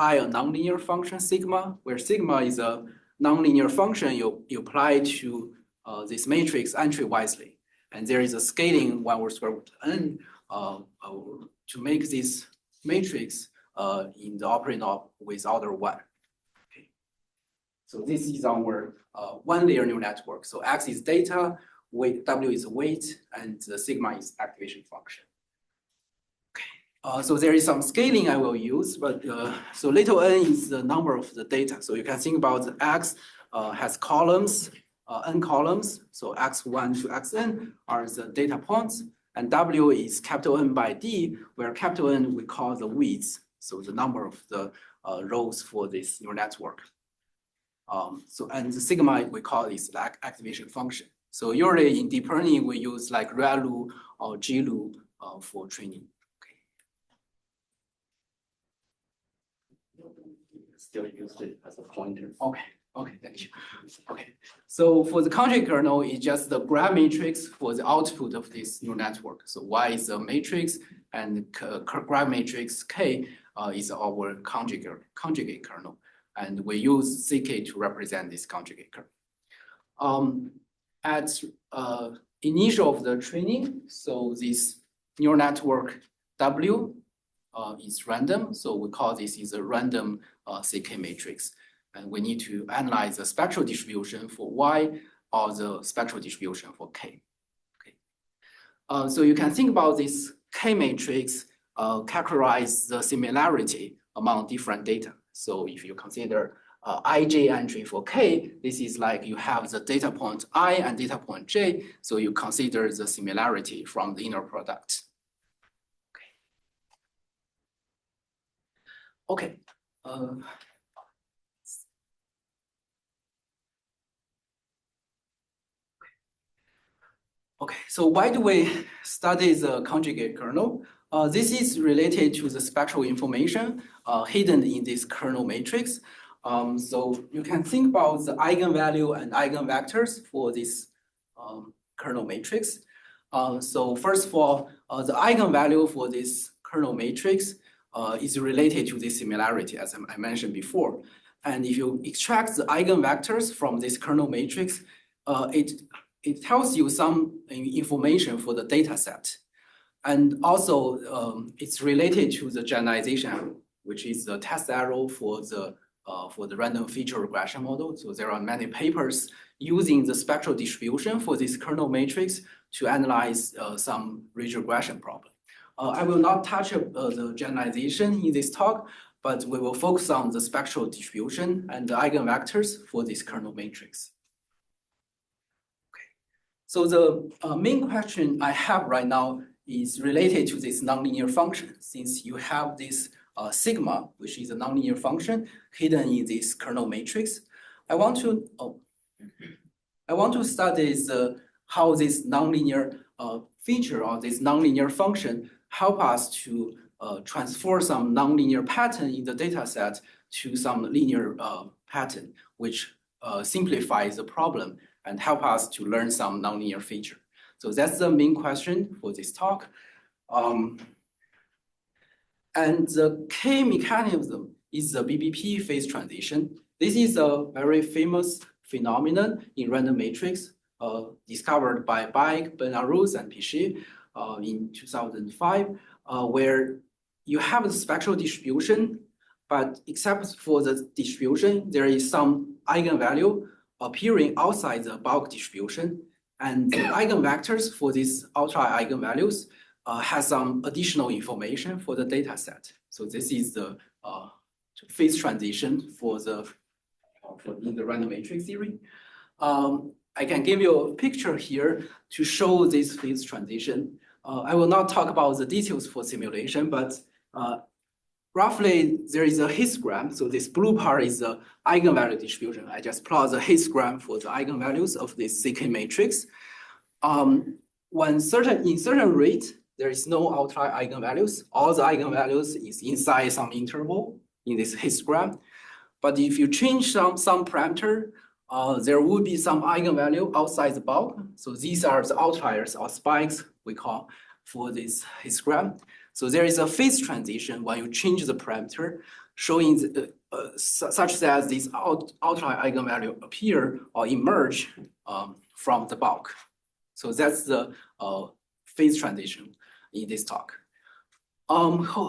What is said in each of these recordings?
apply a nonlinear function sigma, where sigma is a nonlinear function you apply to this matrix entry-wisely. And there is a scaling 1 over square root n to make this matrix in the operator with order 1. Okay. So this is our one-layer neural network. So X is data, weight, W is weight, and the sigma is activation function. Okay. So there is some scaling I will use, but so little n is the number of the data. So you can think about the X has columns, n columns. So x1 to xn are the data points, and W is capital N by D, where capital N we call the width. So the number of the rows for this neural network. And the sigma we call is like activation function. So usually in deep learning we use like ReLU or GLU for training. Okay. Still used it as a pointer. Okay. Okay, thank you. Okay, so for the conjugate kernel, it's just the graph matrix for the output of this neural network. So Y is a matrix, and graph matrix K is our conjugate kernel, and we use CK to represent this conjugate kernel. At initial of the training, so this neural network W is random, so we call this is a random CK matrix. And we need to analyze the spectral distribution for Y or the spectral distribution for K. Okay. So you can think about this K matrix characterize the similarity among different data. So if you consider Ij entry for K, this is like you have the data point I and data point J. So you consider the similarity from the inner product. Okay. Okay. Okay, so why do we study the conjugate kernel? This is related to the spectral information hidden in this kernel matrix. So you can think about the eigenvalue and eigenvectors for this kernel matrix. So first of all, the eigenvalue for this kernel matrix is related to this similarity, as I mentioned before. And if you extract the eigenvectors from this kernel matrix, it tells you some information for the data set. And also, it's related to the generalization, which is the test error for the random feature regression model. So there are many papers using the spectral distribution for this kernel matrix to analyze some ridge regression problem. I will not touch the generalization in this talk, but we will focus on the spectral distribution and the eigenvectors for this kernel matrix. So the main question I have right now is related to this nonlinear function. Since you have this sigma, which is a nonlinear function hidden in this kernel matrix, I want to study how this nonlinear feature or this nonlinear function help us to transfer some nonlinear pattern in the data set to some linear pattern, which simplifies the problem and help us to learn some nonlinear feature. So that's the main question for this talk. And the K mechanism is the BBP phase transition. This is a very famous phenomenon in random matrix discovered by Baek, Benarous, and Piché in 2005, where you have the spectral distribution, but except for the distribution, there is some eigenvalue appearing outside the bulk distribution, and the eigenvectors for these outlier eigenvalues has some additional information for the data set. So this is the phase transition in the random matrix theory. I can give you a picture here to show this phase transition. I will not talk about the details for simulation, but roughly, there is a histogram. So this blue part is the eigenvalue distribution. I just plot the histogram for the eigenvalues of this CK matrix. In certain rate, there is no outlier eigenvalues. All the eigenvalues is inside some interval in this histogram. But if you change some parameter, there will be some eigenvalue outside the bulk. So these are the outliers or spikes we call for this histogram. So there is a phase transition when you change the parameter. showing such that these outlier eigenvalue appear or emerge from the bulk. So that's the phase transition in this talk.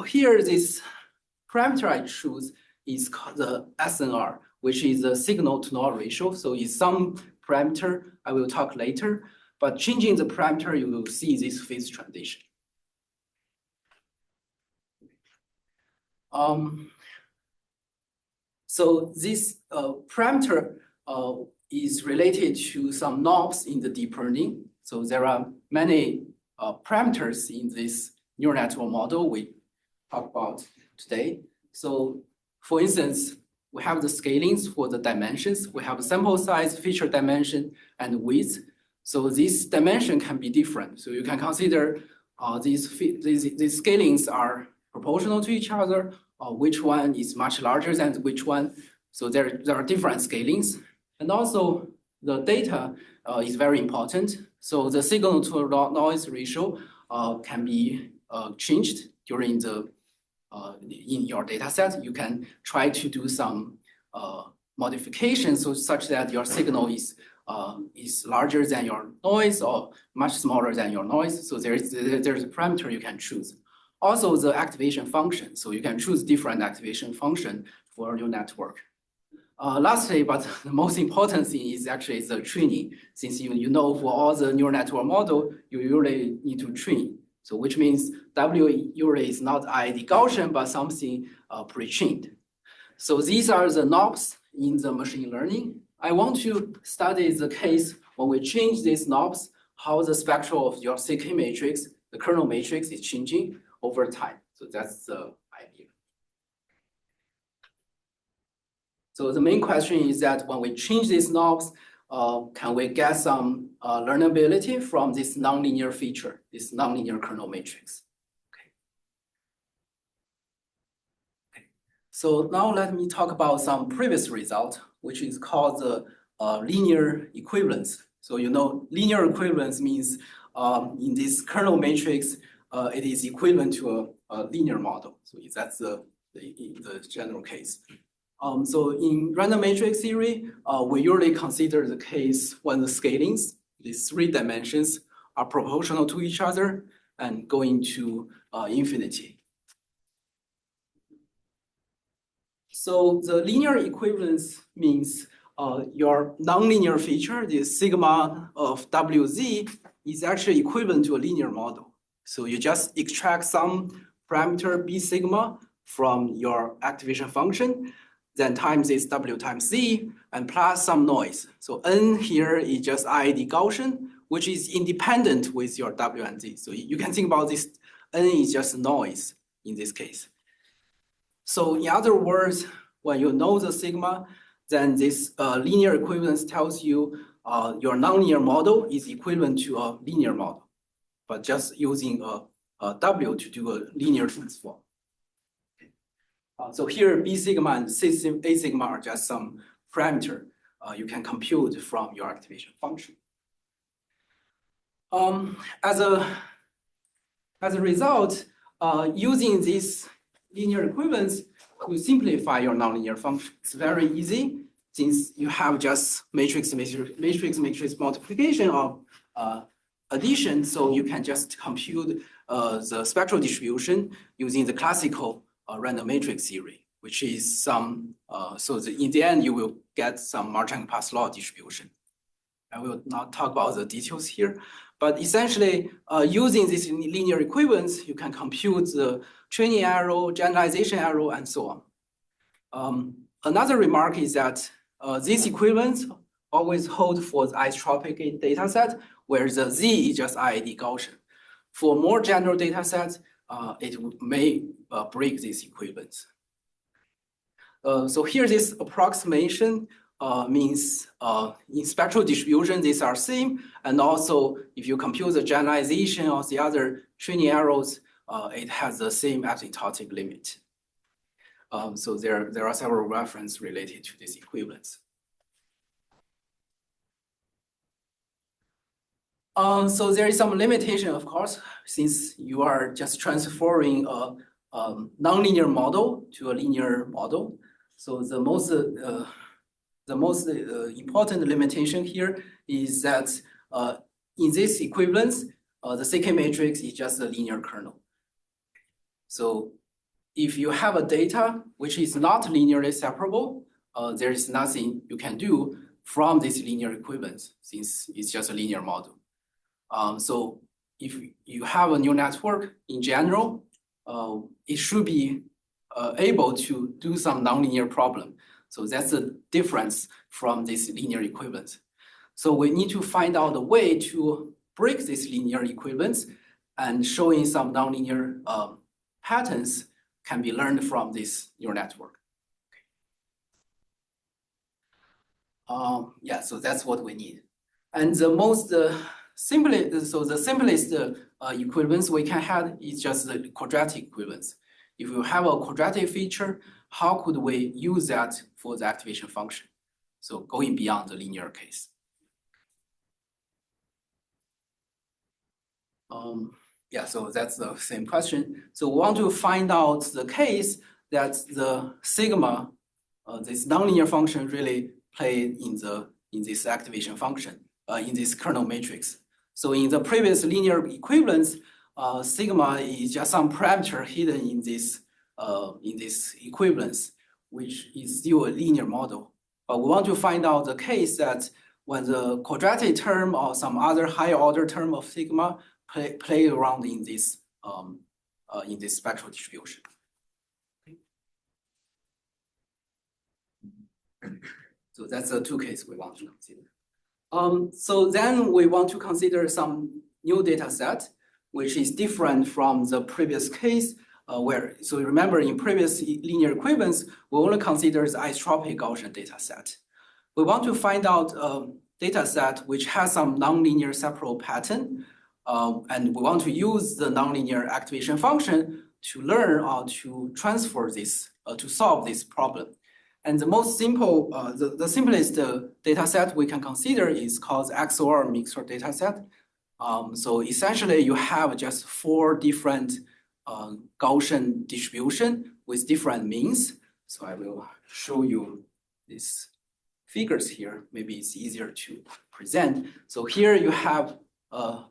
Here, this parameter I choose is called the SNR, which is the signal to noise ratio. So it's some parameter I will talk later, but changing the parameter, you will see this phase transition. So this parameter is related to some knobs in the deep learning. So there are many parameters in this neural network model we talk about today. So for instance, we have the scalings for the dimensions. We have sample size, feature dimension, and width. So this dimension can be different. So you can consider these scalings are proportional to each other, or which one is much larger than which one. So there are different scalings. And also the data is very important. So the signal to noise ratio can be changed during the in your data set. You can try to do some modifications such that your signal is larger than your noise or much smaller than your noise. So there's a parameter you can choose. Also the activation function. So you can choose different activation function for your network. Lastly, but the most important thing is actually the training. Since you know for all the neural network model, you usually need to train. So which means W usually is not ID Gaussian, but something pre-trained. So these are the knobs in the machine learning. I want to study the case when we change these knobs, how the spectral of your CK matrix, the kernel matrix is changing over time. So that's the idea. So the main question is that when we change these knobs, can we get some learnability from this nonlinear feature, this nonlinear kernel matrix? Okay. So now let me talk about some previous result, which is called the linear equivalence. So you know, linear equivalence means in this kernel matrix, it is equivalent to a linear model. So that's the general case. So in random matrix theory, we usually consider the case when the scalings, these 3 dimensions, are proportional to each other and going to infinity. So the linear equivalence means your nonlinear feature, the sigma of WZ, is actually equivalent to a linear model. So you just extract some parameter B sigma from your activation function, then times this W times Z, and plus some noise. So N here is just ID Gaussian, which is independent with your W and Z. So you can think about this, N is just noise in this case. So in other words, when you know the sigma, then this linear equivalence tells you your nonlinear model is equivalent to a linear model, but just using a W to do a linear transform. So here, B sigma and A sigma are just some parameter you can compute from your activation function. As a result, using this linear equivalence to simplify your nonlinear function, it's very easy since you have just matrix multiplication or addition. So you can just compute the spectral distribution using the classical random matrix theory, which is some, in the end, you will get some Marchand-Pass law distribution. I will not talk about the details here, but essentially, using this linear equivalence, you can compute the training error, generalization error, and so on. Another remark is that this equivalence always hold for the isotropic data set, where the Z is just ID Gaussian. For more general data sets, it may break this equivalence. So here, this approximation means in spectral distribution, these are same. And also, if you compute the generalization of the other training errors, it has the same asymptotic limit. So there are several references related to this equivalence. So there is some limitation, of course, since you are just transferring a nonlinear model to a linear model. So the most important limitation here is that in this equivalence, the CK matrix is just a linear kernel. So if you have a data which is not linearly separable, there is nothing you can do from this linear equivalence since it's just a linear model. So if you have a neural network in general, it should be able to do some nonlinear problem. So that's the difference from this linear equivalence. So we need to find out a way to break this linear equivalence and showing some nonlinear patterns can be learned from this neural network. Yeah, so that's what we need. And the most simplest equivalence we can have is just the quadratic equivalence. If you have a quadratic feature, how could we use that for the activation function? So going beyond the linear case. Yeah, so that's the same question. So we want to find out the case that the sigma, this nonlinear function really play in this activation function, in this kernel matrix. So in the previous linear equivalence, sigma is just some parameter hidden in this equivalence, which is still a linear model. But we want to find out the case that when the quadratic term or some other higher order term of sigma play around in this spectral distribution. So that's the two cases we want to consider. So then we want to consider some new data set, which is different from the previous case so remember in previous linear equivalence, we only consider the isotropic Gaussian data set. We want to find out a data set which has some nonlinear separable pattern, and we want to use the nonlinear activation function to learn or to transfer this, to solve this problem. And the most simple, the simplest data set we can consider is called XOR mixture data set. So essentially you have just 4 different Gaussian distribution with different means. So I will show you these figures here. Maybe it's easier to present. So here you have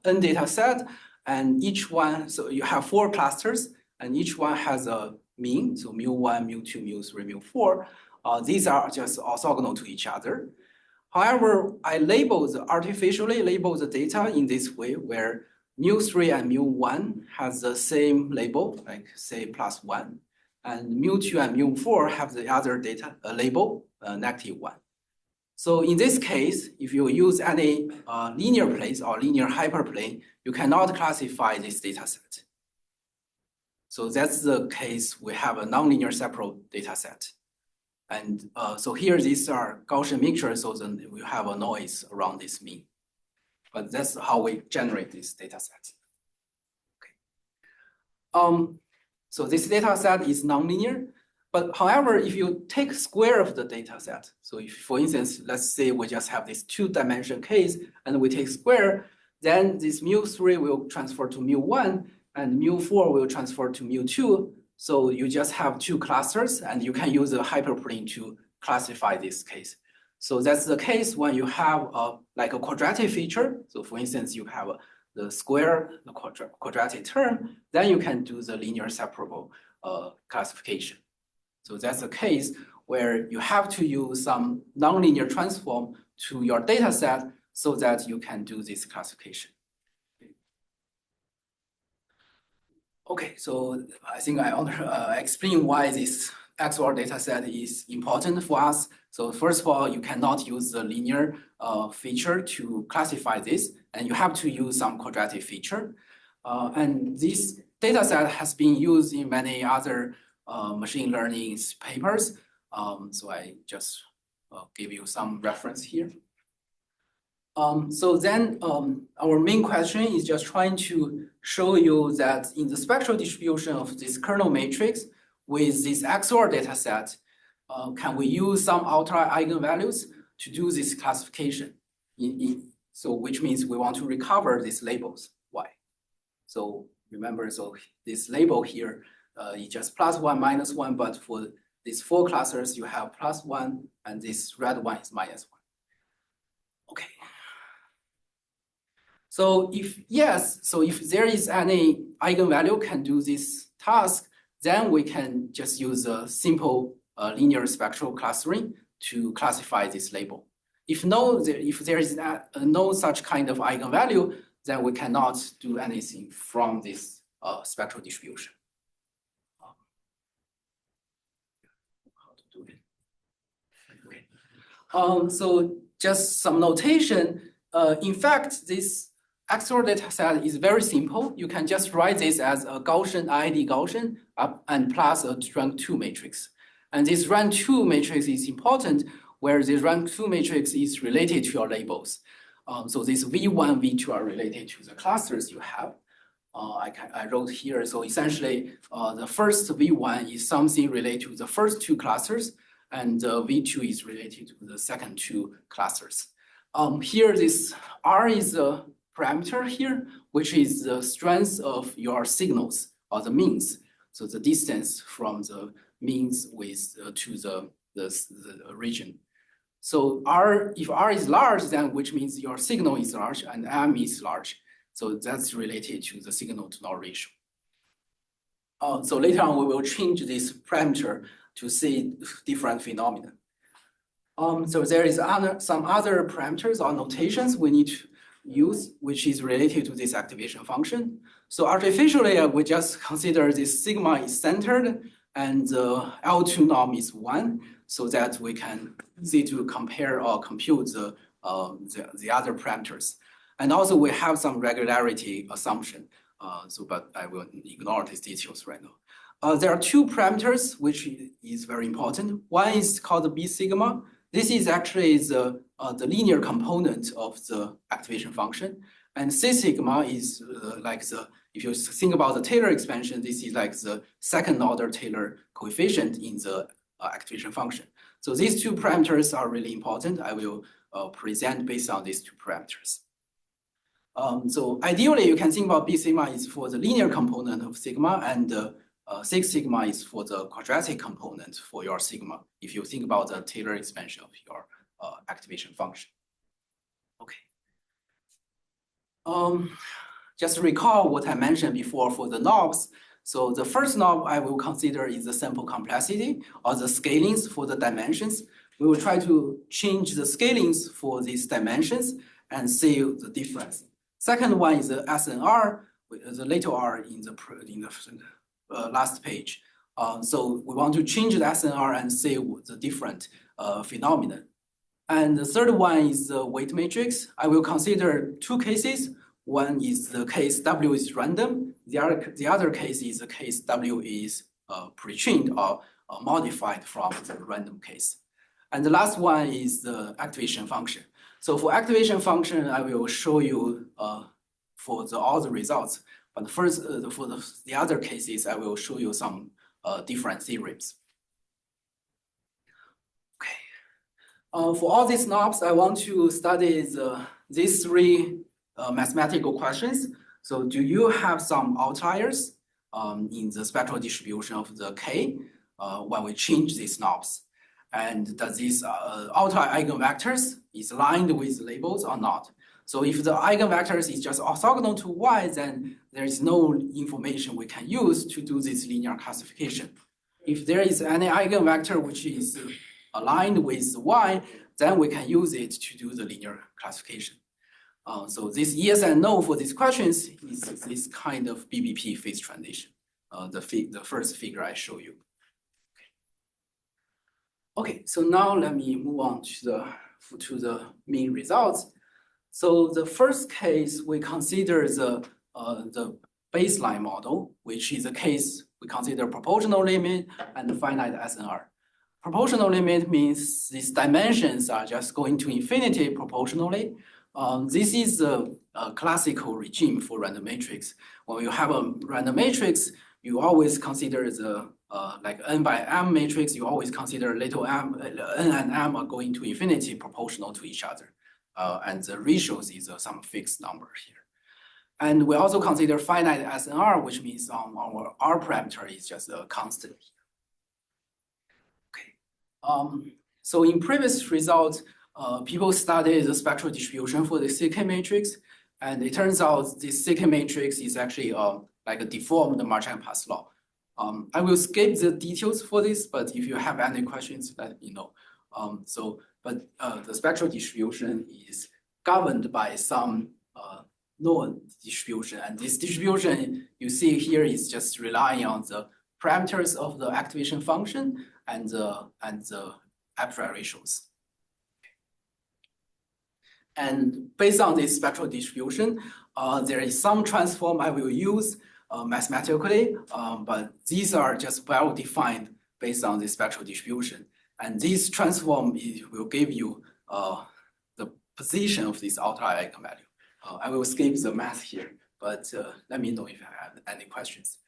n data set, and each one, so you have 4 clusters, and each one has a mean. So mu1, mu2, mu3, mu4. These are just orthogonal to each other. However, I artificially label the data in this way where mu3 and mu1 has the same label, like say +1, and mu2 and mu4 have the other data label, -1. So in this case, if you use any linear place or linear hyperplane, you cannot classify this data set. So that's the case we have a nonlinear separable data set. And so here, these are Gaussian mixtures, so then we have a noise around this mean. But that's how we generate this data set. Okay. So this data set is nonlinear, but however, if you take square of the data set, so if, for instance, let's say we just have this 2-dimensional case and we take square, then this mu3 will transfer to mu1 and mu4 will transfer to mu2. So you just have 2 clusters and you can use a hyperplane to classify this case. So that's the case when you have like a quadratic feature. So for instance, you have the square, the quadratic term, then you can do the linear separable classification. So that's the case where you have to use some nonlinear transform to your data set so that you can do this classification. Okay, so I think I explained why this XOR data set is important for us. So first of all, you cannot use the linear feature to classify this, and you have to use some quadratic feature. And this data set has been used in many other machine learning papers. So I just give you some reference here. So then our main question is just trying to show you that in the spectral distribution of this kernel matrix with this XOR data set, can we use some outlier eigenvalues to do this classification? So which means we want to recover these labels, Y. So remember, so this label here it's just +1, -1, but for these 4 clusters, you have +1, and this red one is -1. Okay. So if there is any eigenvalue can do this task, then we can just use a simple linear spectral clustering to classify this label. If there is no such kind of eigenvalue, then we cannot do anything from this spectral distribution. How to do it? Okay. So just some notation. In fact, this XOR dataset is very simple. You can just write this as a Gaussian ID Gaussian and plus a rank 2 matrix. And this rank 2 matrix is important, where this rank 2 matrix is related to your labels. So this V1, V2 are related to the clusters you have. I wrote here. So essentially, the first V1 is something related to the first 2 clusters, and V2 is related to the second 2 clusters. Here, this R is a parameter here, which is the strength of your signals or the means. So the distance from the means with to the region. So if R is large, then which means your signal is large and M is large. So that's related to the signal to noise ratio. So later on, we will change this parameter to see different phenomena. So there is some other parameters or notations we need to use, which is related to this activation function. So artificially, we just consider this sigma is centered and the L2 norm is 1, so that we can see to compare or compute the other parameters. And also we have some regularity assumption. But I will ignore these details right now. There are 2 parameters which is very important. One is called the B sigma. This is actually the linear component of the activation function. And C sigma is if you think about the Taylor expansion, this is like the second order Taylor coefficient in the activation function. So these 2 parameters are really important. I will present based on these 2 parameters. So ideally, you can think about B sigma is for the linear component of sigma, and 6 sigma is for the quadratic component for your sigma, if you think about the Taylor expansion of your activation function. Okay. Just recall what I mentioned before for the knobs. So the first knob I will consider is the sample complexity or the scalings for the dimensions. We will try to change the scalings for these dimensions and see the difference. Second one is the SNR, the little r in the last page. So we want to change the SNR and see the different phenomena. And the third one is the weight matrix. I will consider 2 cases. One is the case W is random. The other case is the case W is pre-trained or modified from the random case. And the last one is the activation function. So for activation function, I will show you for all the results. But first, for the other cases, I will show you some different theorems. Okay. For all these knobs, I want to study these 3 mathematical questions. So do you have some outliers in the spectral distribution of the K when we change these knobs? And does this outlier eigenvectors is aligned with labels or not? So if the eigenvectors is just orthogonal to Y, then there is no information we can use to do this linear classification. If there is any eigenvector which is aligned with Y, then we can use it to do the linear classification. So this yes and no for these questions is this kind of BBP phase transition, the first figure I show you. Okay, so now let me move on to the main results. So the first case, we consider the baseline model, which is a case we consider proportional limit and finite SNR. Proportional limit means these dimensions are just going to infinity proportionally. This is a classical regime for random matrix. When you have a random matrix, you always consider the like n by m matrix, you always consider little m, n and m are going to infinity proportional to each other. And the ratios is some fixed number here. And we also consider finite SNR, which means our R parameter is just a constant. Okay. So in previous results, people studied the spectral distribution for the CK matrix, and it turns out this CK matrix is actually like a deformed Marchand-Pass law. I will skip the details for this, but if you have any questions, let me know. The spectral distribution is governed by some known distribution, and this distribution you see here is just relying on the parameters of the activation function and the abstract ratios. And based on this spectral distribution, there is some transform I will use mathematically, but these are just well defined based on the spectral distribution. And this transform will give you the position of this outlier eigenvalue. I will skip the math here, but let me know if you have any questions.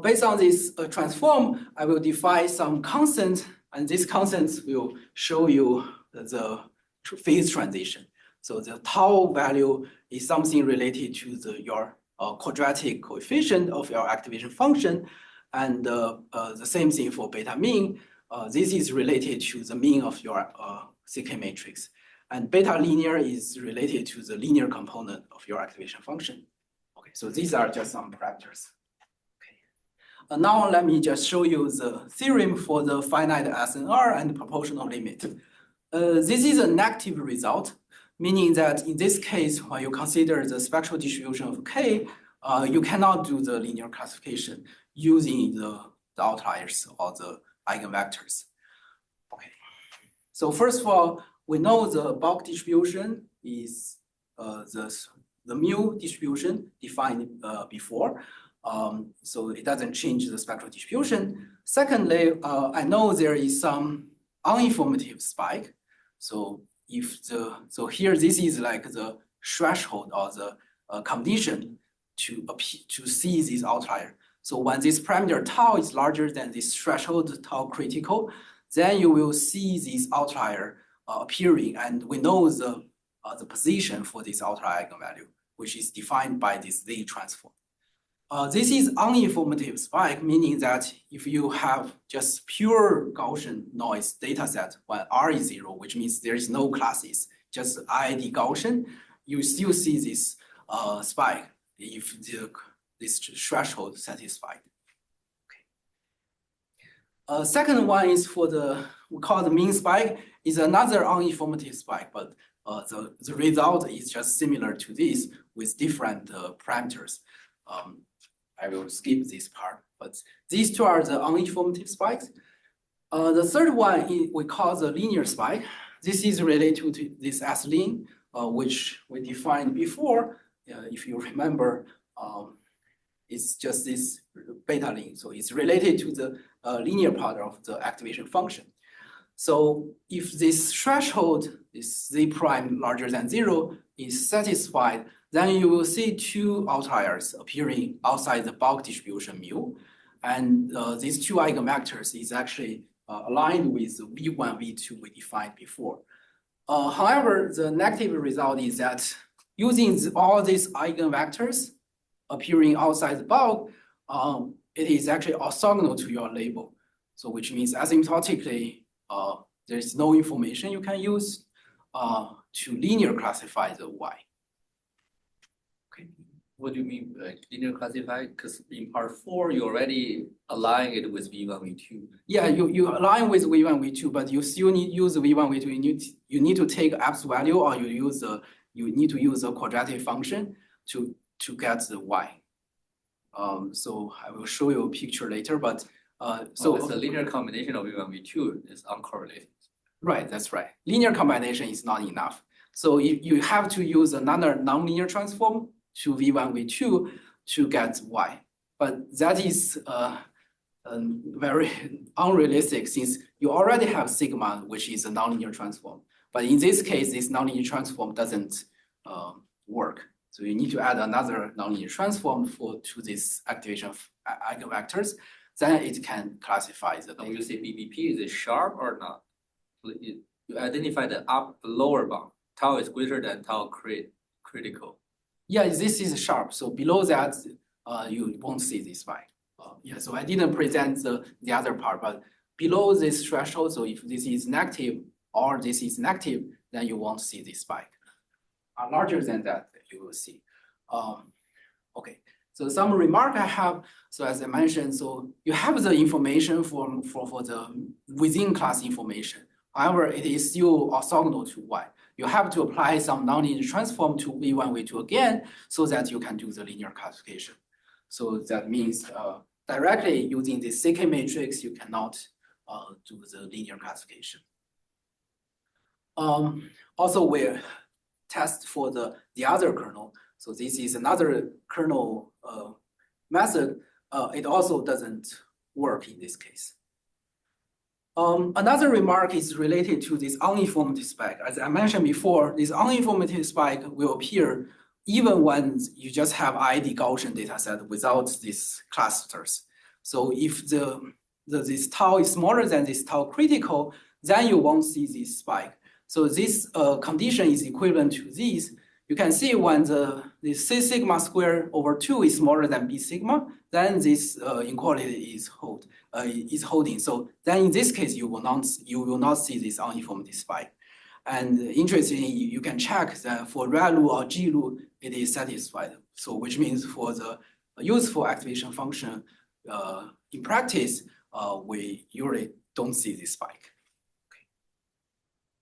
Based on this transform, I will define some constant, and these constants will show you the phase transition. So the tau value is something related to your quadratic coefficient of your activation function, and the same thing for beta mean. This is related to the mean of your CK matrix. And beta linear is related to the linear component of your activation function. Okay, so these are just some parameters. Okay. Now let me just show you the theorem for the finite SNR and proportional limit. This is a negative result, meaning that in this case, when you consider the spectral distribution of K, you cannot do the linear classification using the outliers or the eigenvectors. Okay. So first of all, we know the bulk distribution is the mu distribution defined before. So it doesn't change the spectral distribution. Secondly, I know there is some uninformative spike. So here this is like the threshold or the condition to see this outlier. So when this parameter tau is larger than this threshold tau critical, then you will see this outlier appearing, and we know the position for this outlier eigenvalue, which is defined by this Z transform. This is uninformative spike, meaning that if you have just pure Gaussian noise dataset when R is 0, which means there is no classes, just IID Gaussian, you still see this spike if this threshold satisfied. Okay. Second one is for we call the mean spike, is another uninformative spike, but the result is just similar to this with different parameters. I will skip this part, but these two are the uninformative spikes. The third one we call the linear spike. This is related to this S-lin, which we defined before. If you remember, it's just this beta lin. So it's related to the linear part of the activation function. So if this threshold, this Z prime larger than 0, is satisfied, then you will see two outliers appearing outside the bulk distribution mu. And these two eigenvectors is actually aligned with the V1, V2 we defined before. However, the negative result is that using all these eigenvectors appearing outside the bulk, it is actually orthogonal to your label. So which means asymptotically, there's no information you can use to linear classify the Y. What do you mean linear classify? Because in part 4, you already align it with V1, V2. Yeah, you align with V1, V2, but you still need use V1, V2. You need to take absolute value, or you need to use a quadratic function to get the Y. So I will show you a picture later, but so it's a linear combination of V1, V2 is uncorrelated. Right, that's right. Linear combination is not enough. So you have to use another nonlinear transform to V1, V2 to get Y. But that is very unrealistic since you already have sigma, which is a nonlinear transform. But in this case, this nonlinear transform doesn't work. So you need to add another nonlinear transform to this activation of eigenvectors. Then it can classify the. When you say BBP, is it sharp or not? You identify the lower bound. Tau is greater than tau critical. Yeah, this is sharp. So below that, you won't see this spike. Yeah, so I didn't present the other part, but below this threshold, so if this is negative or this is negative, then you won't see this spike. Larger than that, you will see. Okay, so some remark I have. So as I mentioned, so you have the information for the within class information. However, it is still orthogonal to Y. You have to apply some nonlinear transform to V1, V2 again, so that you can do the linear classification. So that means directly using the CK matrix, you cannot do the linear classification. Also, we test for the other kernel. So this is another kernel method. It also doesn't work in this case. Another remark is related to this uninformative spike. As I mentioned before, this uninformative spike will appear even when you just have ID Gaussian dataset without these clusters. So if this tau is smaller than this tau critical, then you won't see this spike. So this condition is equivalent to this. You can see when the C sigma squared over 2 is smaller than B sigma, then this inequality is holding. So then in this case, you will not see this uniformity spike. And interestingly, you can check that for ReLU or GLU, it is satisfied. So which means for the useful activation function in practice, we usually don't see this spike.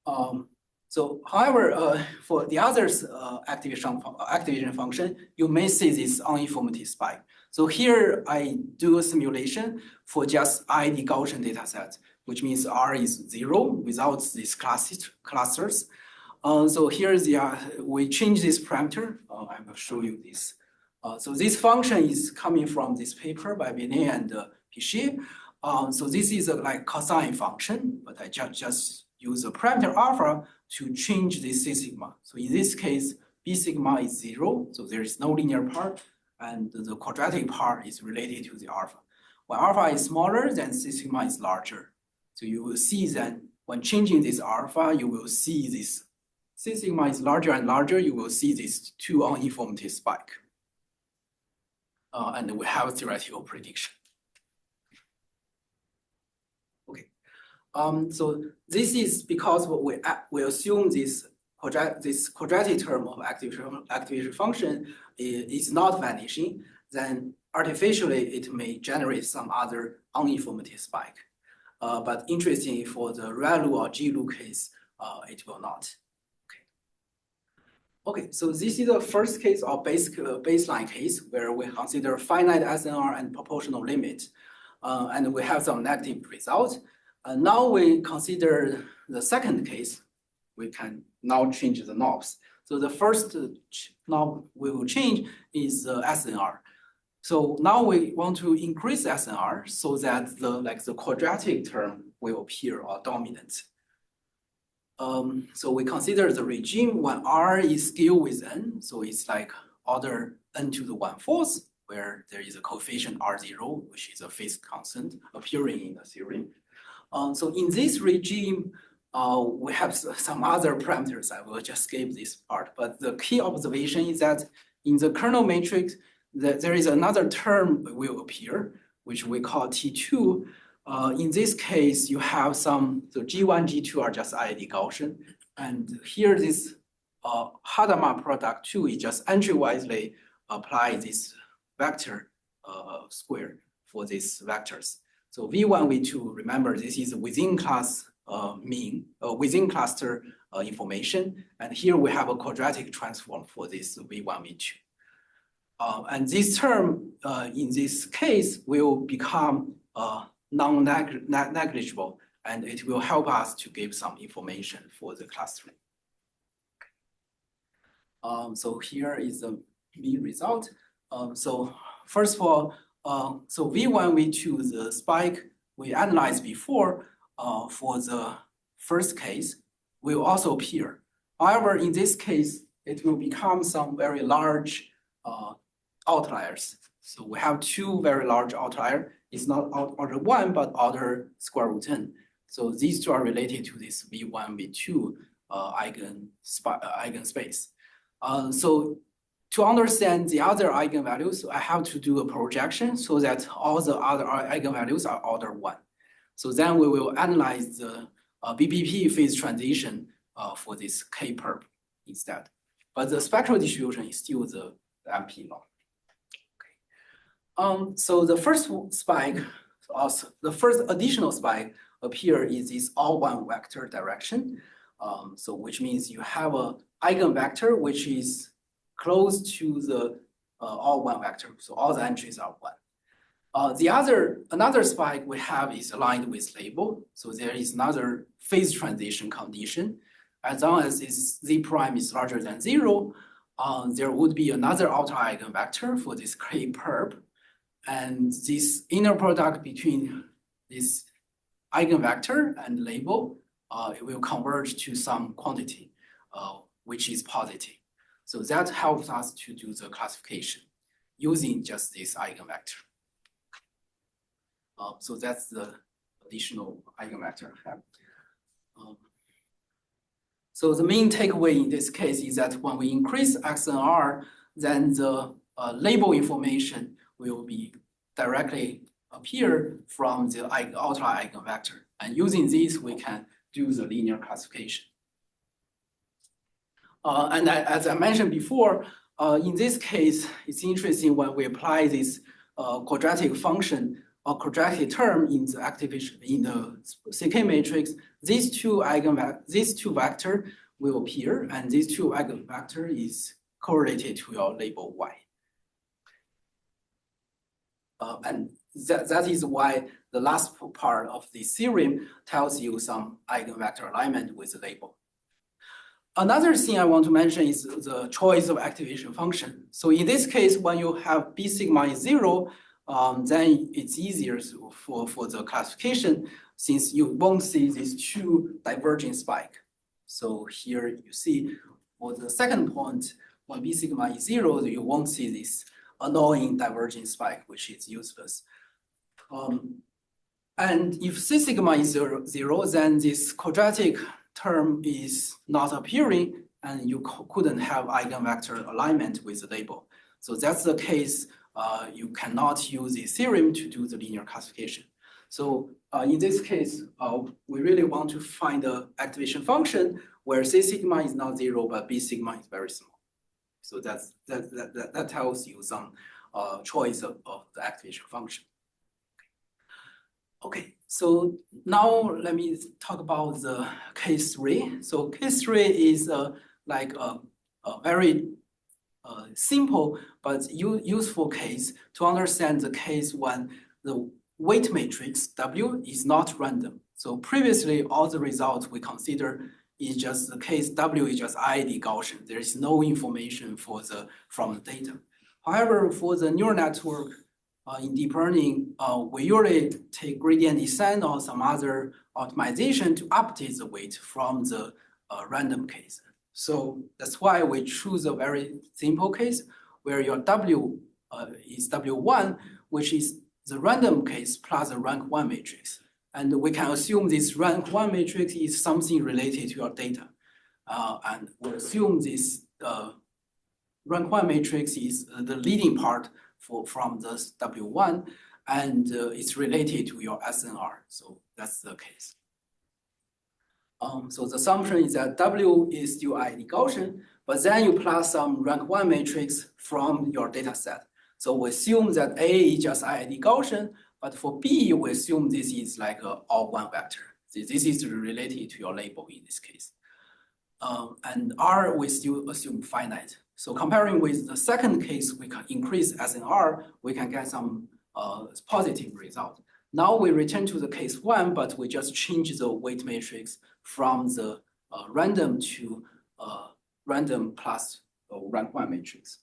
Okay. So, however, for the others activation function, you may see this uniformity spike. So here I do a simulation for just ID Gaussian dataset, which means R is 0 without these clusters. So here we change this parameter. I will show you this. So this function is coming from this paper by Binet and Piché. So this is a like cosine function, but I just use a parameter alpha to change this C sigma. So in this case, B sigma is 0, so there is no linear part, and the quadratic part is related to the alpha. When alpha is smaller, then C sigma is larger. So you will see that when changing this alpha, you will see this C sigma is larger and larger, you will see this two uniformity spike. And we have a theoretical prediction. So this is because we assume this quadratic term of activation function is not vanishing, then artificially it may generate some other uniformity spike. But interestingly, for the ReLU or GLU case, it will not. Okay, so this is the first case or baseline case where we consider finite SNR and proportional limit, and we have some negative results. Now we consider the second case. We can now change the knobs. So the first knob we will change is SNR. So now we want to increase SNR so that the quadratic term will appear or dominant. So we consider the regime when R is scale with n. So it's like order n to the 1/4, where there is a coefficient R0, which is a phase constant appearing in the theorem. So in this regime, we have some other parameters. I will just skip this part. But the key observation is that in the kernel matrix, there is another term will appear, which we call T2. In this case, you have so G1, G2 are just ID Gaussian. And here this Hadamard product 2 is just entry-wisely apply this vector square for these vectors. So V1, V2, remember this is within class within cluster information. And here we have a quadratic transform for this V1, V2. And this term in this case will become non-negligible, and it will help us to give some information for the clustering. So here is the V result. So first of all, so V1, V2, the spike we analyzed before for the first case will also appear. However, in this case, it will become some very large outliers. So we have two very large outliers. It's not order 1, but order square root n. So these two are related to this V1, V2 eigenspace. So to understand the other eigenvalues, I have to do a projection so that all the other eigenvalues are order 1. So then we will analyze the BBP phase transition for this K-perp instead. But the spectral distribution is still the MP law. Okay. So the first spike, also the first additional spike appear is this all one vector direction. So which means you have a eigenvector which is close to the all one vector. So all the entries are 1. Another spike we have is aligned with label. So there is another phase transition condition. As long as this z prime is larger than 0, there would be another outer eigenvector for this K-perp. And this inner product between this eigenvector and label, it will converge to some quantity, which is positive. So that helps us to do the classification using just this eigenvector. So that's the additional eigenvector. So the main takeaway in this case is that when we increase X and R, then the label information will be directly appear from the outer eigenvector. And using this, we can do the linear classification. And as I mentioned before, in this case, it's interesting when we apply this quadratic function or quadratic term in the activation in the CK matrix, these two vector will appear, and these two eigenvector is correlated to your label Y. And that is why the last part of the theorem tells you some eigenvector alignment with the label. Another thing I want to mention is the choice of activation function. So in this case, when you have B sigma is 0, then it's easier for the classification since you won't see these two diverging spike. So here you see for the second point, when B sigma is 0, you won't see this annoying diverging spike, which is useless. And if C sigma is 0, then this quadratic term is not appearing, and you couldn't have eigenvector alignment with the label. So that's the case. You cannot use the theorem to do the linear classification. So in this case, we really want to find the activation function where C sigma is not 0, but B sigma is very small. So that tells you some choice of the activation function. Okay, so now let me talk about the case 3. So case 3 is like a very simple but useful case to understand the case when the weight matrix W is not random. So previously, all the results we consider is just the case W is just ID Gaussian. There is no information from the data. However, for the neural network in deep learning, we usually take gradient descent or some other optimization to update the weight from the random case. So that's why we choose a very simple case where your W is W1, which is the random case plus a rank 1 matrix. And we can assume this rank 1 matrix is something related to your data. And we assume this rank 1 matrix is the leading part from this W1, and it's related to your SNR. So that's the case. So the assumption is that W is still ID Gaussian, but then you plus some rank 1 matrix from your data set. So we assume that A is just ID Gaussian, but for B, we assume this is like a all one vector. This is related to your label in this case. And R, we still assume finite. So comparing with the second case, we can increase SNR, we can get some positive result. Now we return to the case 1, but we just change the weight matrix from the random to random plus rank 1 matrix.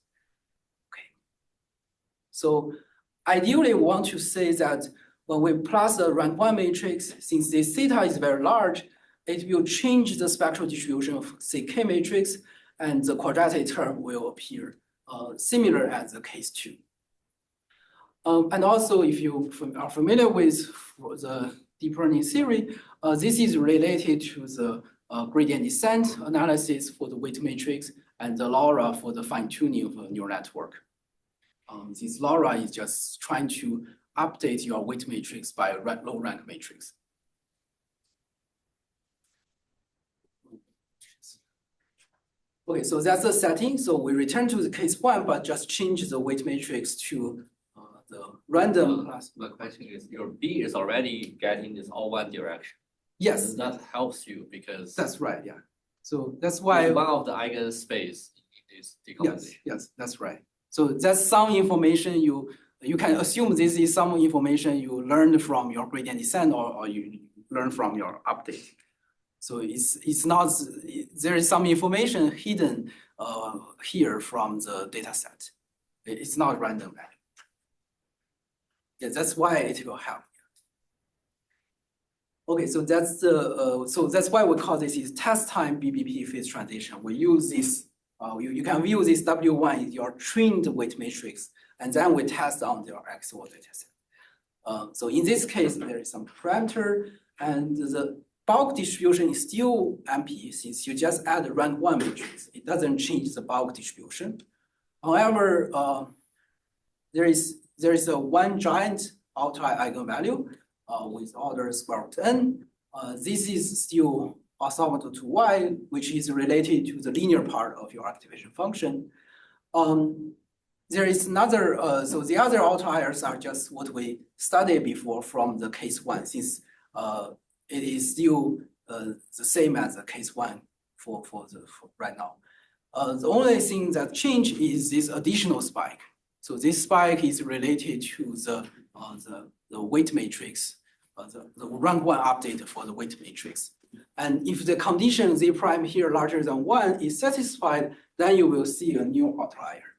Okay. So ideally, we want to say that when we plus the rank 1 matrix, since this theta is very large, it will change the spectral distribution of CK matrix, and the quadratic term will appear similar as the case 2. And also, if you are familiar with the deep learning theory, this is related to the gradient descent analysis for the weight matrix and the LoRa for the fine-tuning of a neural network. This LoRa is just trying to update your weight matrix by a low rank matrix. Okay, so that's the setting. So we return to the case one, but just change the weight matrix to the random class. The question is, your B is already getting this all one direction. Yes. And that helps you because that's right, yeah. So that's why one of the eigenspace is decomposition. Yes, that's right. So that's some information you can assume this is some information you learned from your gradient descent or you learn from your update. So it's not, there is some information hidden here from the data set. It's not random value. Yeah, that's why it will help. Okay, so that's the so that's why we call this is test time BBP phase transition. We use this. You can view this W1 is your trained weight matrix, and then we test on your XOR dataset. So in this case, there is some parameter, and the bulk distribution is still MP since you just add rank 1 matrix. It doesn't change the bulk distribution. However, there is a one giant outlier eigenvalue with order square root n. This is still orthogonal to y, which is related to the linear part of your activation function. There is another, so the other outliers are just what we studied before from the case 1, since it is still the same as the case 1 for right now. The only thing that changed is this additional spike. So this spike is related to the weight matrix, the rank 1 update for the weight matrix. And if the condition z prime here larger than 1 is satisfied, then you will see a new outlier.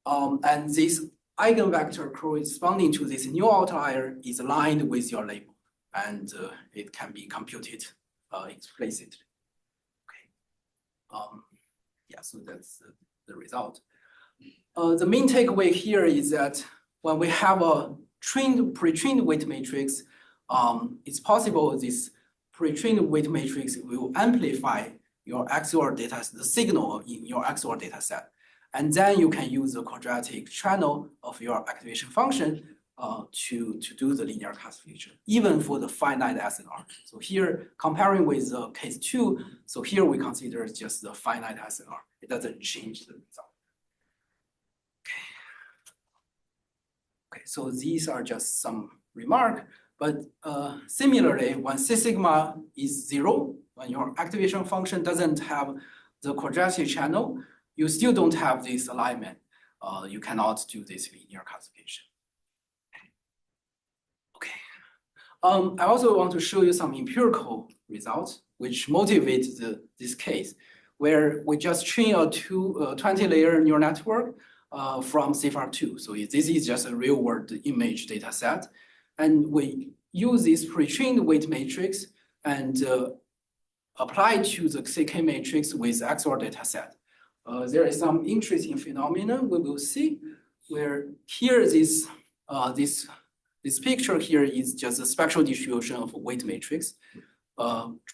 And this eigenvector corresponding to this new outlier is aligned with your label, and it can be computed explicitly. Okay. Yeah, so that's the result. The main takeaway here is that when we have a pre-trained weight matrix, it's possible this pre-trained weight matrix will amplify your XOR data, the signal in your XOR data set. And then you can use the quadratic channel of your activation function to do the linear classification, even for the finite SNR. So here, comparing with the case 2, so here we consider just the finite SNR. It doesn't change the result. Okay, so these are just some remark, but similarly, when C sigma is 0, when your activation function doesn't have the quadratic channel, you still don't have this alignment. You cannot do this linear classification. Okay. I also want to show you some empirical results which motivate this case, where we just train a 20-layer neural network from CIFAR2. So this is just a real-world image data set. And we use this pre-trained weight matrix and apply to the CK matrix with XOR data set. There is some interesting phenomenon we will see, where here this picture here is just a spectral distribution of a weight matrix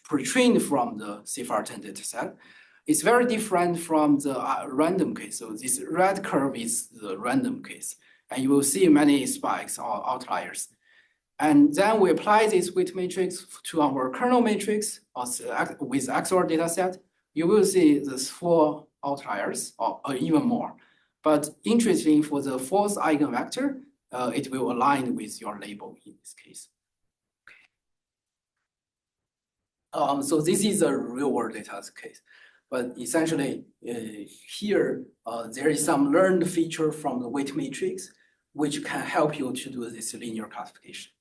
pre-trained from the CIFAR10 dataset. It's very different from the random case. So this red curve is the random case, and you will see many spikes or outliers. And then we apply this weight matrix to our kernel matrix with XOR dataset. You will see these 4 outliers or even more. But interesting for the 4th eigenvector, it will align with your label in this case. Okay. So this is a real-world data case. But essentially, here, there is some learned feature from the weight matrix, which can help you to do this linear classification.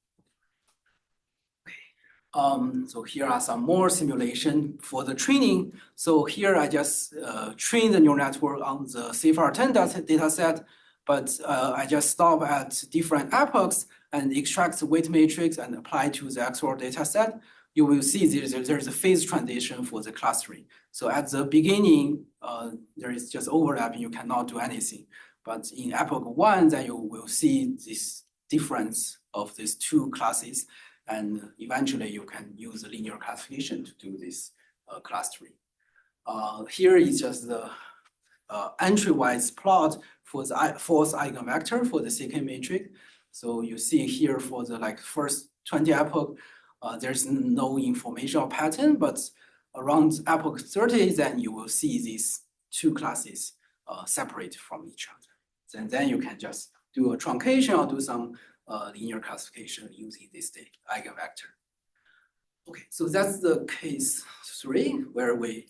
So here are some more simulation for the training. So here I just trained the neural network on the CIFAR10 data set, but I just stop at different epochs and extract the weight matrix and apply to the XOR data set. You will see there's a phase transition for the clustering. So at the beginning, there is just overlapping, you cannot do anything. But in epoch 1, then you will see this difference of these 2 classes. And eventually you can use a linear classification to do this clustering. Here is just the entry-wise plot for the false eigenvector for the CK matrix. So you see here for the first 20 epoch, there's no information or pattern, but around epoch 30, then you will see these two classes separate from each other. And then you can just do a truncation or do some linear classification using this eigenvector. Okay, so that's the case 3, where we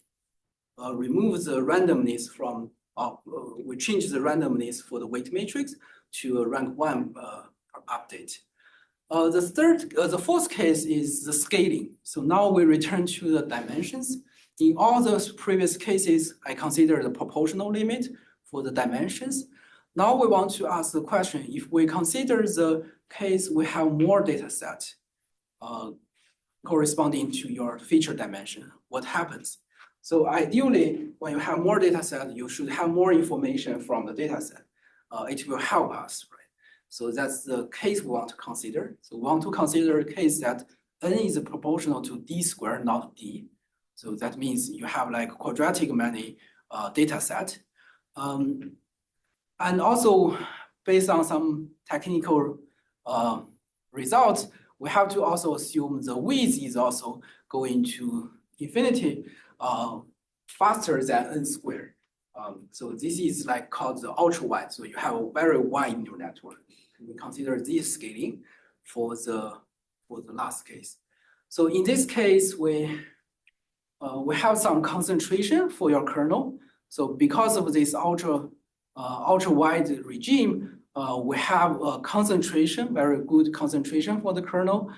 remove the randomness from, we change the randomness for the weight matrix to a rank 1 update. The fourth case is the scaling. So now we return to the dimensions. In all those previous cases, I consider the proportional limit for the dimensions. Now we want to ask the question, if we consider the case we have more data set corresponding to your feature dimension, what happens? So ideally, when you have more data set, you should have more information from the data set. It will help us, right? So that's the case we want to consider. So we want to consider a case that n is proportional to d squared, not d. So that means you have quadratic many data set. And also, based on some technical results, we have to also assume the width is also going to infinity faster than n squared. So this is called the ultra wide. So you have a very wide neural network. We consider this scaling for the last case. So in this case, we have some concentration for your kernel. So because of this ultra wide regime, we have a concentration, very good concentration for the kernel.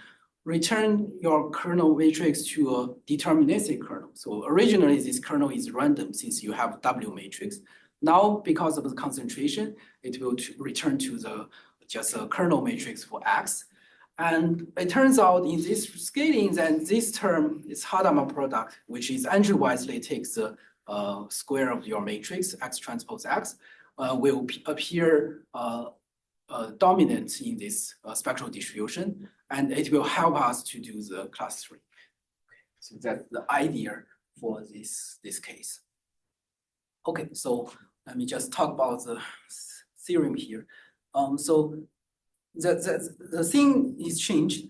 Return your kernel matrix to a deterministic kernel. So originally this kernel is random since you have W matrix. Now, because of the concentration, it will return to just a kernel matrix for X. And it turns out in this scaling, then this term is Hadamard product, which is entry-wisely takes the square of your matrix, X transpose X, will appear dominant in this spectral distribution, and it will help us to do the class 3. So that's the idea for this case. Okay, so let me just talk about the theorem here. So the thing is changed.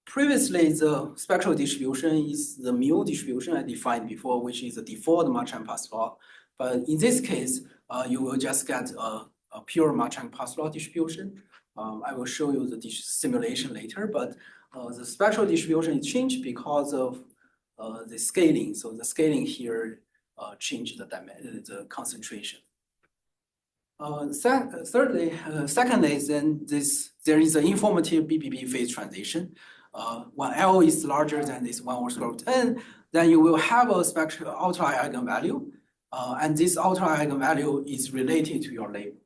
Previously, the spectral distribution is the mu distribution I defined before, which is the default Marchand-Pass law. But in this case, you will just get a pure Marchand-Pass law distribution. I will show you the simulation later, but the spectral distribution is changed because of the scaling. So the scaling here changed the concentration. Secondly, then there is an informative BBP phase transition. When L is larger than this 1 over square root n, then you will have a spectral outlier eigenvalue, and this outlier eigenvalue is related to your label.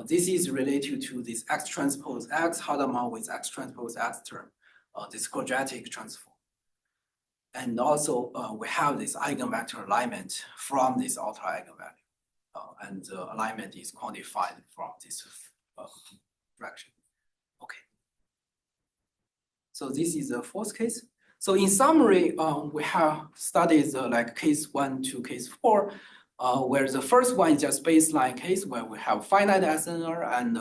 This is related to this X transpose X Hadamard with X transpose X term, this quadratic transform. And also, we have this eigenvector alignment from this outlier eigenvalue. And the alignment is quantified from this fraction. Okay. So this is the fourth case. So in summary, we have studied case 1 to case 4, where the first one is just baseline case where we have finite SNR and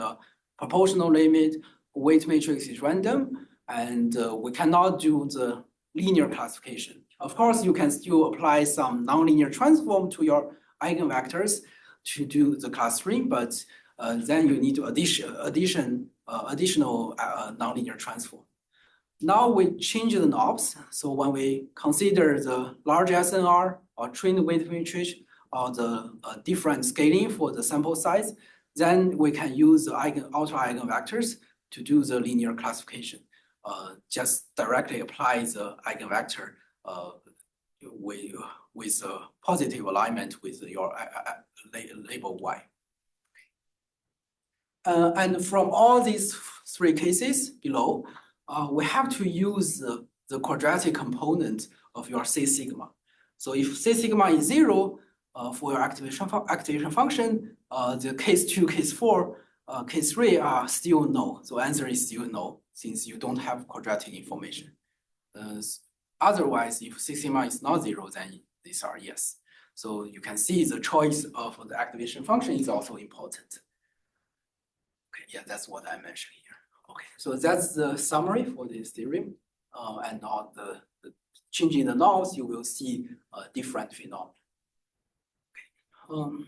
proportional limit, weight matrix is random, and we cannot do the linear classification. Of course, you can still apply some nonlinear transform to your eigenvectors to do the class 3, but then you need to additional nonlinear transform. Now we change the knobs. So when we consider the large SNR or trained weight matrix or the different scaling for the sample size, then we can use the outlier eigenvectors to do the linear classification. Just directly apply the eigenvector with a positive alignment with your label Y. And from all these 3 cases below, we have to use the quadratic component of your C sigma. So if C sigma is 0 for your activation function, the case 2, case 4, case 3 are still no. So answer is still no, since you don't have quadratic information. Otherwise, if C sigma is not 0, then these are yes. So you can see the choice of the activation function is also important. Okay, yeah, that's what I mentioned here. Okay, so that's the summary for this theorem. And now the changing the norms, you will see different phenomena. Okay.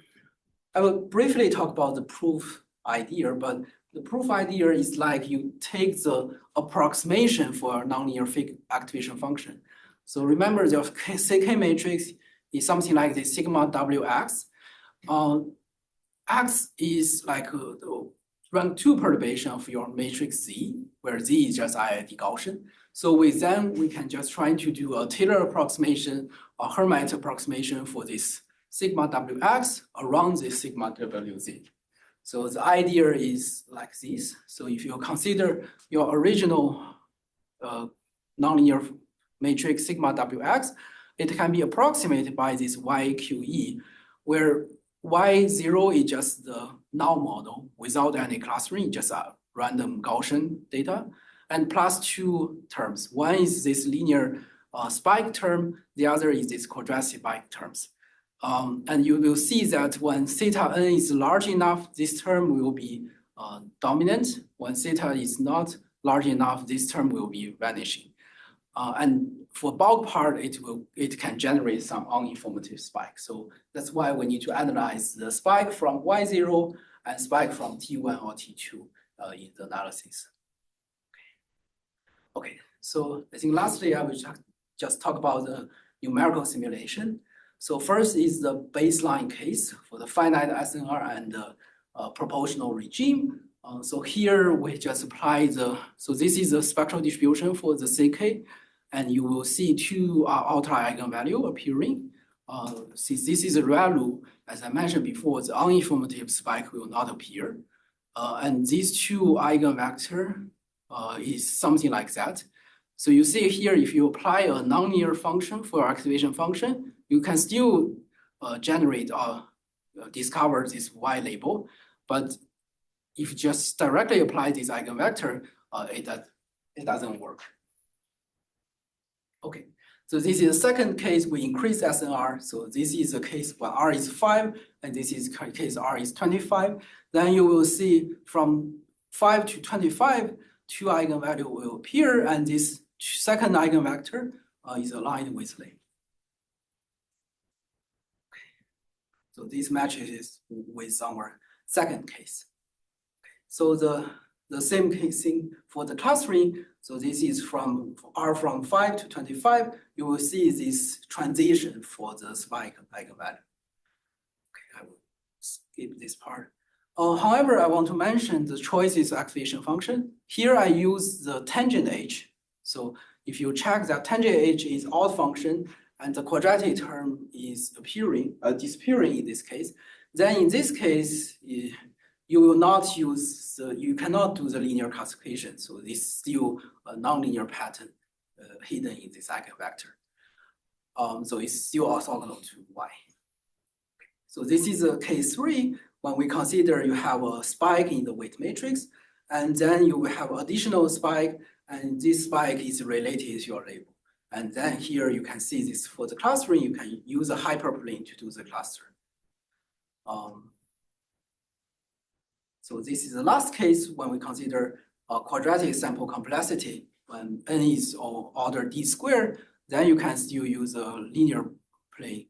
I will briefly talk about the proof idea, but the proof idea is like you take the approximation for a nonlinear activation function. So remember the CK matrix is something like the sigma Wx. X is like rank 2 perturbation of your matrix Z, where Z is just IID Gaussian. So with them, we can just try to do a Taylor approximation or Hermite approximation for this sigma Wx around this sigma Wz. So the idea is like this. So if you consider your original nonlinear matrix sigma Wx, it can be approximated by this YQE, where Y0 is just the null model without any clustering, just a random Gaussian data, and plus 2 terms. One is this linear spike term, the other is this quadratic spike terms. And you will see that when theta n is large enough, this term will be dominant. When theta is not large enough, this term will be vanishing. And for bulk part, it can generate some uninformative spike. So that's why we need to analyze the spike from Y0 and spike from T1 or T2 in the analysis. Okay, so I think lastly, I will just talk about the numerical simulation. So first is the baseline case for the finite SNR and the proportional regime. So here we just apply so this is the spectral distribution for the CK, and you will see 2 outlier eigenvalue appearing. Since this is a ReLU, as I mentioned before, the uninformative spike will not appear. And these 2 eigenvector is something like that. So you see here, if you apply a nonlinear function for activation function, you can still generate or discover this Y label. But if you just directly apply this eigenvector, it doesn't work. Okay, so this is the second case, we increase SNR. So this is a case when R is 5, and this is case R is 25. Then you will see from 5 to 25, 2 eigenvalue will appear, and this second eigenvector is aligned with label. Okay. So this matches with our second case. Okay. So the same case thing for the clustering. So this is from R from 5 to 25. You will see this transition for the spike eigenvalue. Okay, I will skip this part. However, I want to mention the choices activation function. Here I use the tangent H. So if you check that tangent H is odd function and the quadratic term is disappearing in this case, then in this case, you will not use you cannot do the linear classification. So this is still a nonlinear pattern hidden in this eigenvector. So it's still orthogonal to Y. So this is a case 3 when we consider you have a spike in the weight matrix, and then you will have additional spike, and this spike is related to your label. And then here you can see this for the clustering, you can use a hyperplane to do the cluster. So this is the last case when we consider a quadratic sample complexity. When n is order d squared, then you can still use a linear plane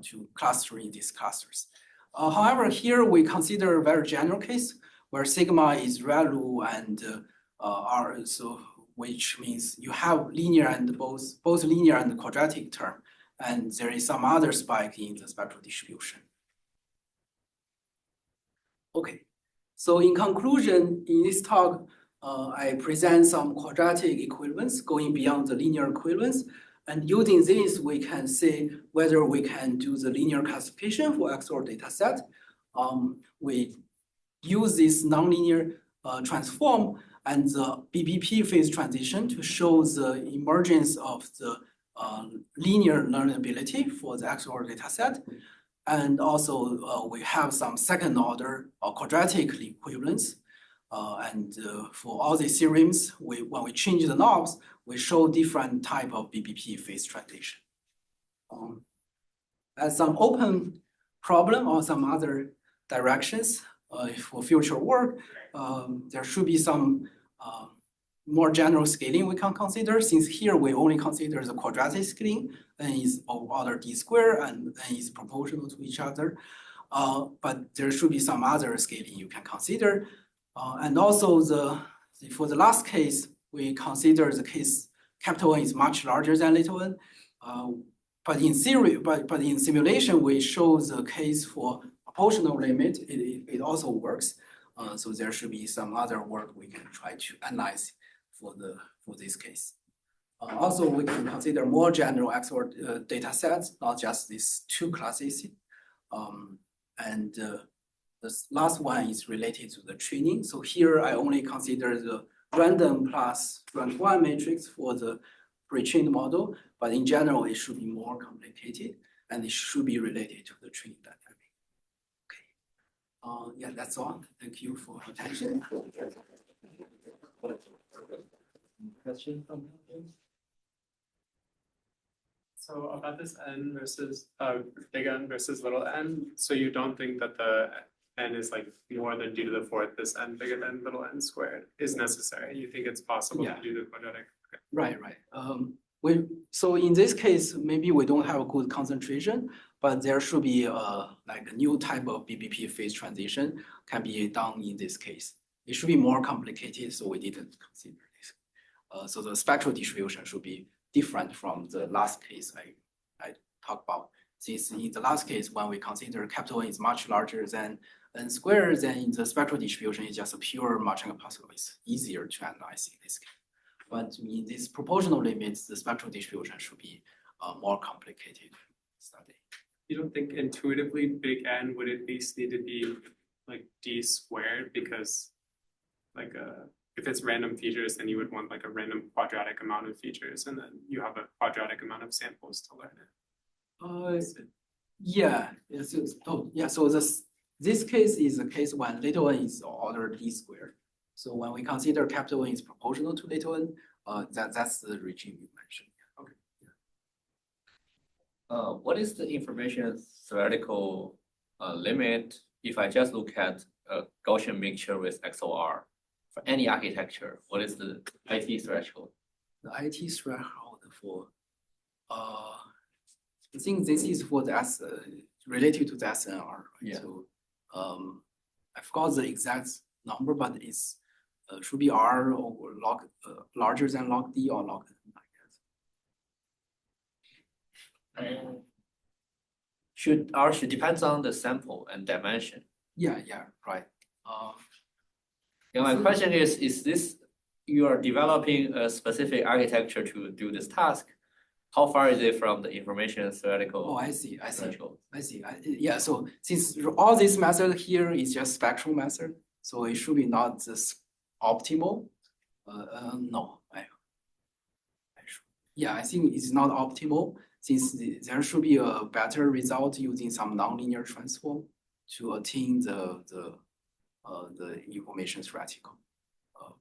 to cluster in these clusters. However, here we consider a very general case where sigma is ReLU and R, so which means you have linear and both linear and quadratic term, and there is some other spike in the spectral distribution. Okay, so in conclusion, in this talk, I present some quadratic equivalence going beyond the linear equivalence. And using this, we can see whether we can do the linear classification for XOR dataset. We use this nonlinear transform and the BBP phase transition to show the emergence of the linear learnability for the XOR dataset. And also, we have some second order or quadratic equivalence. For all these theorems, when we change the knobs, we show different type of BBP phase transition. as some open problem or some other directions for future work, there should be some more general scaling we can consider. Since here we only consider the quadratic scaling, n is of order d square and n is proportional to each other. But there should be some other scaling you can consider. And also for the last case, we consider the case capital N is much larger than little n. But in theory, but in simulation, we show the case for proportional limit. It also works. So there should be some other work we can try to analyze for this case. Also, we can consider more general XOR data sets, not just these two classes. And the last one is related to the training. So here I only consider the random plus rank 1 matrix for the pre-trained model, but in general, it should be more complicated and it should be related to the training dynamic. Okay. Yeah, that's all. Thank you for your attention. Question from you? So about this n versus big N versus little n, so you don't think that the n is like more than d to the fourth, this n bigger than little n squared is necessary? You think it's possible to do the quadratic? Okay. Right. So in this case, maybe we don't have a good concentration, but there should be like a new type of BBP phase transition can be done in this case. It should be more complicated, so we didn't consider this. So the spectral distribution should be different from the last case I talked about. Since in the last case, when we consider capital N is much larger than n squared, then in the spectral distribution is just a pure matching possible. It's easier to analyze in this case. But in these proportional limits, the spectral distribution should be more complicated study. You don't think intuitively big N would at least need to be like d squared, because like if it's random features, then you would want like a random quadratic amount of features, and then you have a quadratic amount of samples to learn it. Yeah. So this case is a case when little n is order d squared. So when we consider capital N is proportional to little n, that's the regime you mentioned. Okay. Yeah. What is the information theoretical limit if I just look at a Gaussian mixture with XOR for any architecture? What is the IT threshold? The IT threshold for I think this is for the related to the SNR. Right? Yeah. So I forgot the exact number, but it's should be R or log larger than log D or log N, I guess. R should depends on the sample and dimension. Yeah, right. My question is this you are developing a specific architecture to do this task? How far is it from the information theoretical? Oh, I see. threshold? Yeah, so since all this method here is just spectral method, so it should be not this optimal. No, I think it's not optimal since there should be a better result using some nonlinear transform to attain the information theoretical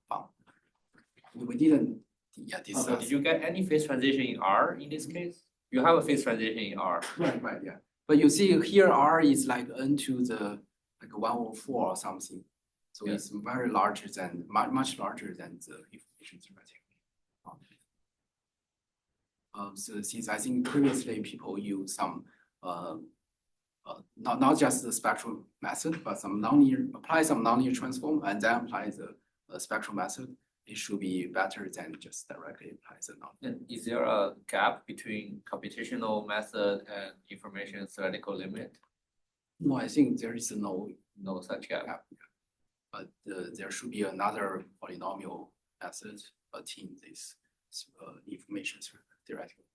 bound. We didn't. Yeah, this. Did you get any phase transition in R in this case? You have a phase transition in R. Right, yeah. But you see here R is like n to the like 104 or something. So Yeah. it's very larger than much larger than the information theoretical. So since I think previously people use some not just the spectral method, but apply some nonlinear transform and then apply the spectral method, it should be better than just directly apply the nonlinear. And is there a gap between computational method and information theoretical limit? No, I think there is no such gap. But there should be another polynomial method attain this information theoretical.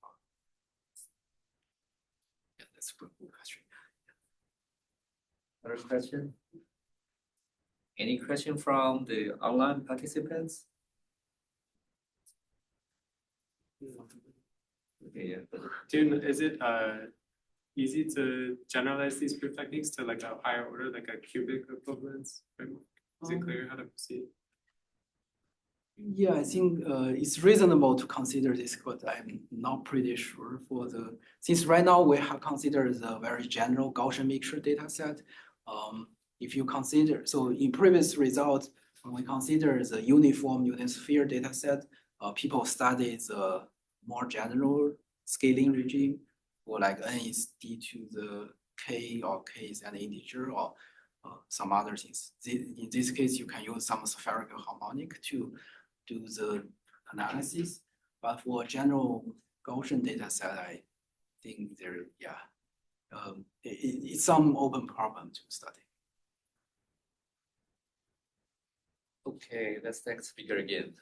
Yeah, that's a good question. Other question? Any question from the online participants? Okay, yeah. June, is it easy to generalize these proof techniques to like a higher order, like a cubic equivalence framework? Is it clear how to proceed? Yeah, I think it's reasonable to consider this, but I'm not pretty sure for since right now we have considered the very general Gaussian mixture data set. If you consider, so in previous results, when we consider the uniform unit sphere data set, people study the more general scaling regime, or like n is d to the k, or k is an integer, or some other things. In this case, you can use some spherical harmonic to do the analysis. But for general Gaussian data set, I think it's some open problem to study. Okay, let's next speaker again.